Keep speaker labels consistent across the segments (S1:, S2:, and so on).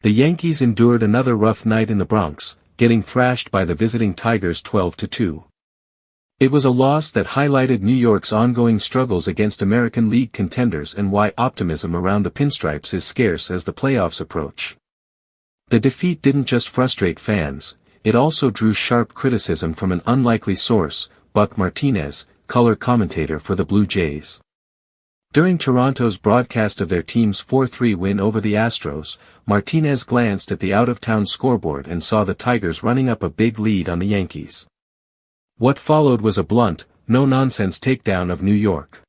S1: The Yankees endured another rough night in the Bronx, getting thrashed by the visiting Tigers 12-2. It was a loss that highlighted New York's ongoing struggles against American League contenders and why optimism around the Pinstripes is scarce as the playoffs approach. The defeat didn't just frustrate fans, it also drew sharp criticism from an unlikely source, Buck Martinez, color commentator for the Blue Jays. During Toronto's broadcast of their team's 4-3 win over the Astros, Martinez glanced at the out-of-town scoreboard and saw the Tigers running up a big lead on the Yankees. What followed was a blunt, no-nonsense takedown of New York.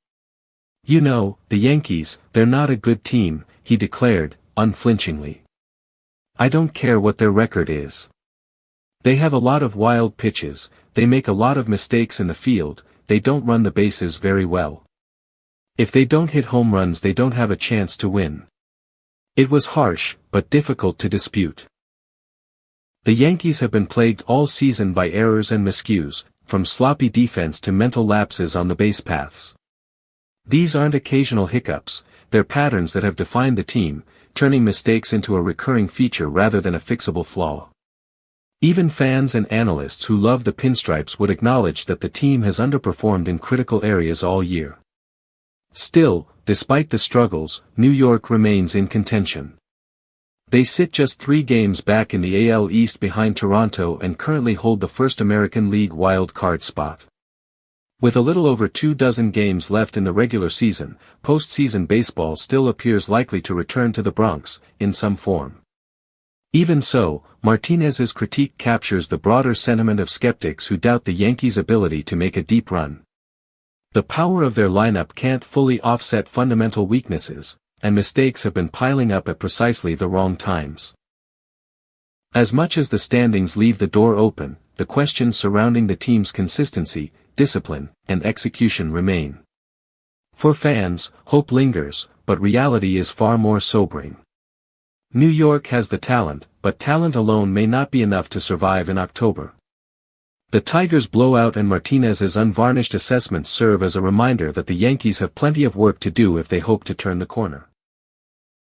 S1: "You know, the Yankees, they're not a good team," he declared, unflinchingly. "I don't care what their record is. They have a lot of wild pitches, they make a lot of mistakes in the field, they don't run the bases very well. If they don't hit home runs they don't have a chance to win." It was harsh, but difficult to dispute. The Yankees have been plagued all season by errors and miscues, from sloppy defense to mental lapses on the base paths. These aren't occasional hiccups, they're patterns that have defined the team, turning mistakes into a recurring feature rather than a fixable flaw. Even fans and analysts who love the Pinstripes would acknowledge that the team has underperformed in critical areas all year. Still, despite the struggles, New York remains in contention. They sit just 3 games back in the AL East behind Toronto and currently hold the first American League wild card spot. With a little over 24 games left in the regular season, postseason baseball still appears likely to return to the Bronx, in some form. Even so, Martinez's critique captures the broader sentiment of skeptics who doubt the Yankees' ability to make a deep run. The power of their lineup can't fully offset fundamental weaknesses, and mistakes have been piling up at precisely the wrong times. As much as the standings leave the door open, the questions surrounding the team's consistency, discipline, and execution remain. For fans, hope lingers, but reality is far more sobering. New York has the talent, but talent alone may not be enough to survive in October. The Tigers' blowout and Martinez's unvarnished assessments serve as a reminder that the Yankees have plenty of work to do if they hope to turn the corner.